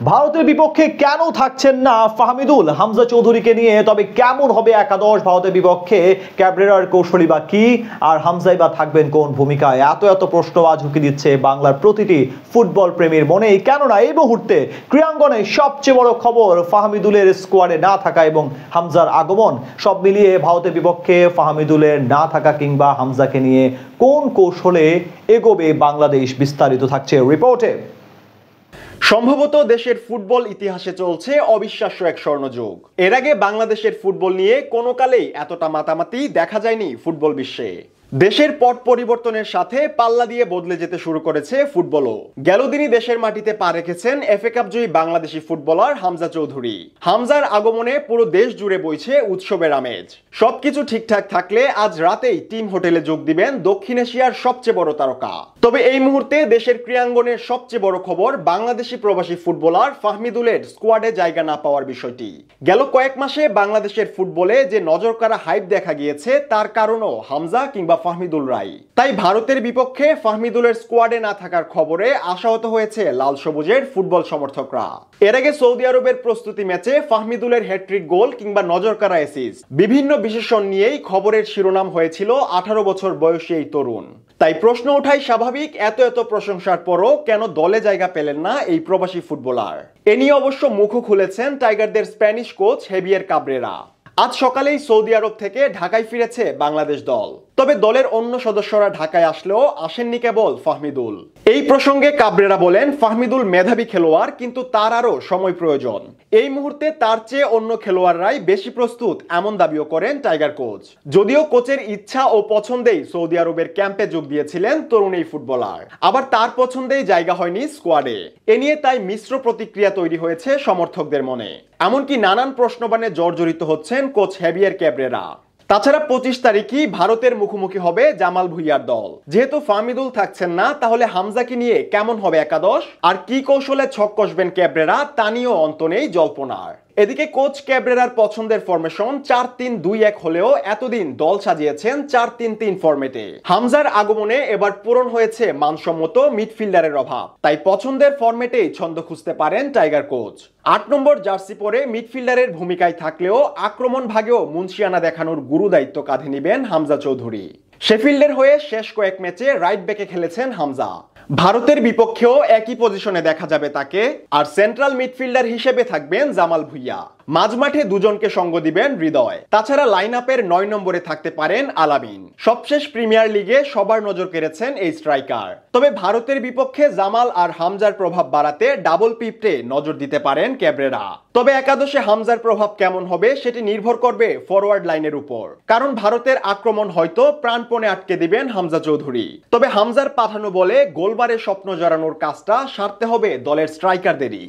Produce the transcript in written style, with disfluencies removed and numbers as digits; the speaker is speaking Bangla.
ভারতের বিপক্ষে কেন থাকছেন না ফাহমিদুল হামজা চৌধুরীকে নিয়ে? তবে কেমন হবে একাদশ ভারতের বিপক্ষে? ক্যাবরেরার কৌশলী বা কি, আর হামজাই বা থাকবেন কোন ভূমিকায়? এত এত প্রশ্ন আজ ঝুঁকি দিচ্ছে বাংলার প্রতিটি ফুটবল প্রেমীর মনেই। কেননা এই মুহূর্তে ক্রীড়াঙ্গনে সবচেয়ে বড় খবর ফাহমিদুলের স্কোয়াডে না থাকা এবং হামজার আগমন। সব মিলিয়ে ভারতের বিপক্ষে ফাহমিদুলের না থাকা কিংবা হামজাকে নিয়ে কোন কৌশলে এগোবে বাংলাদেশ, বিস্তারিত থাকছে রিপোর্টে। সম্ভবত দেশের ফুটবল ইতিহাসে চলছে অবিশ্বাস্য এক স্বর্ণযুগ। এর আগে বাংলাদেশের ফুটবল নিয়ে কোনো কালেই এতটা মাতামাতি দেখা যায়নি ফুটবল বিশ্বে। দেশের পট পরিবর্তনের সাথে পাল্লা দিয়ে বদলে যেতে শুরু করেছে ফুটবলও। গেল দিনই দেশের মাটিতে পা রেখেছেন এফএ কাপ জয়ী বাংলাদেশি ফুটবলার হামজা চৌধুরী। হামজার আগমনে পুরো দেশ জুড়ে বইছে উৎসবের আমেজ। সবকিছু ঠিকঠাক থাকলে আজ রাতেই টিম হোটেলে যোগ দিবেন দক্ষিণ এশিয়ার সবচেয়ে বড় তারকা। তবে এই মুহূর্তে দেশের ক্রীড়াঙ্গনের সবচেয়ে বড় খবর বাংলাদেশি প্রবাসী ফুটবলার ফাহমিদুলের স্কোয়াডে জায়গা না পাওয়ার বিষয়টি। গেল কয়েক মাসে বাংলাদেশের ফুটবলে যে নজরকাড়া হাইপ দেখা গিয়েছে তার কারণও হামজা কিংবা ফাহমিদুল রাই। তাই ভারতের বিপক্ষে ফাহমিদুলের স্কোয়াডে না থাকার খবরে আশাহত হয়েছে লাল সবুজের ফুটবল সমর্থকরা। এর আগে সৌদি আরবের প্রস্তুতি ম্যাচে ফাহমিদুলের হ্যাট্রিক গোল কিংবা নজরকাড়া অ্যাসিস্ট, বিভিন্ন বিশেষণ নিয়েই খবরের শিরোনাম হয়েছিল 18 বছর বয়সী এই তরুণ। তাই প্রশ্ন ওঠাই স্বাভাবিক, এত এত প্রশংসার পরও কেন দলে জায়গা পেলেন না এই প্রবাসী ফুটবলার? এ নিয়ে অবশ্য মুখও খুলেছেন টাইগারদের স্প্যানিশ কোচ হেভিয়ের কাবরেরা। আজ সকালেই সৌদি আরব থেকে ঢাকায় ফিরেছে বাংলাদেশ দল। তবে দলের অন্য সদস্যরা ঢাকায় আসলেও আসেননি কেবল ফাহমিদুল। এই প্রসঙ্গে কাবরেরা বলেন, ফাহমিদুল মেধাবী খেলোয়াড়, কিন্তু তার আরও সময় প্রয়োজন। এই মুহূর্তে তার চেয়ে অন্য খেলোয়াড়রাই বেশি প্রস্তুত, এমন দাবিও করেন টাইগার কোচ। যদিও কোচের ইচ্ছা ও পছন্দেই সৌদি আরবের ক্যাম্পে যোগ দিয়েছিলেন তরুণ এই ফুটবলার, আবার তার পছন্দেই জায়গা হয়নি স্কোয়াডে। এ নিয়ে তাই মিশ্র প্রতিক্রিয়া তৈরি হয়েছে সমর্থকদের মনে। এমনকি নানান প্রশ্নবাণে জর্জরিত হচ্ছেন কোচ হেভিয়ের ক্যাবরেরা। তাছাড়া 25 তারিখই ভারতের মুখোমুখি হবে জামাল ভুঁইয়ার দল। যেহেতু ফাহমিদুল থাকছেন না, তাহলে হামজাকে নিয়ে কেমন হবে একাদশ, আর কি কৌশলে ছক কষবেন ক্যাবরেরা তা নিয়েও অন্ত নেই জল্পনার। এদিকে কোচ ক্যাবরেরার পছন্দের ফরমেশন 4-3-2-1 হলেও এতদিন দল সাজিয়েছেন 4-3-3 ফরম্যাটে। হামজার আগমনে এবার পূরণ হয়েছে মানসম্মত মিডফিল্ডারের অভাব, তাই পছন্দের ফরম্যাটেই ছন্দ খুঁজতে পারেন টাইগার কোচ। 8 নম্বর জার্সি পরে মিডফিল্ডারের ভূমিকায় থাকলেও আক্রমণ ভাগেও মুন্সিয়ানা দেখানোর গুরু দায়িত্ব কাঁধে নেবেন হামজা চৌধুরী। শেফিল্ডের হয়ে শেষ কয়েক ম্যাচে রাইট ব্যাকে খেলেছেন হামজা। ভারতের বিপক্ষেও একই পজিশনে দেখা যাবে তাকে। আর সেন্ট্রাল মিডফিল্ডার হিসেবে থাকবেন জামাল ভুঁইয়া। মাঝমাঠে দুজনকে সঙ্গ দিবেন হৃদয়। তাছাড়া লাইন আপের 9 নম্বরে থাকতে পারেন আলামিন। সবশেষ প্রিমিয়ার লিগে সবার নজর কেড়েছেন এই স্ট্রাইকার। তবে ভারতের বিপক্ষে জামাল আর হামজার প্রভাব বাড়াতে ডাবল পিভটে নজর দিতে পারেন ক্যাবরেরা। তবে একাদশে হামজার প্রভাব কেমন হবে সেটি নির্ভর করবে ফরওয়ার্ড লাইনের উপর, কারণ ভারতের আক্রমণ হয়তো প্রাণপণে আটকে দিবেন হামজা চৌধুরী। তবে হামজার পাঠানো বলে গোলবারে স্বপ্ন জড়ানোর কাজটা সারতে হবে দলের স্ট্রাইকারদেরই।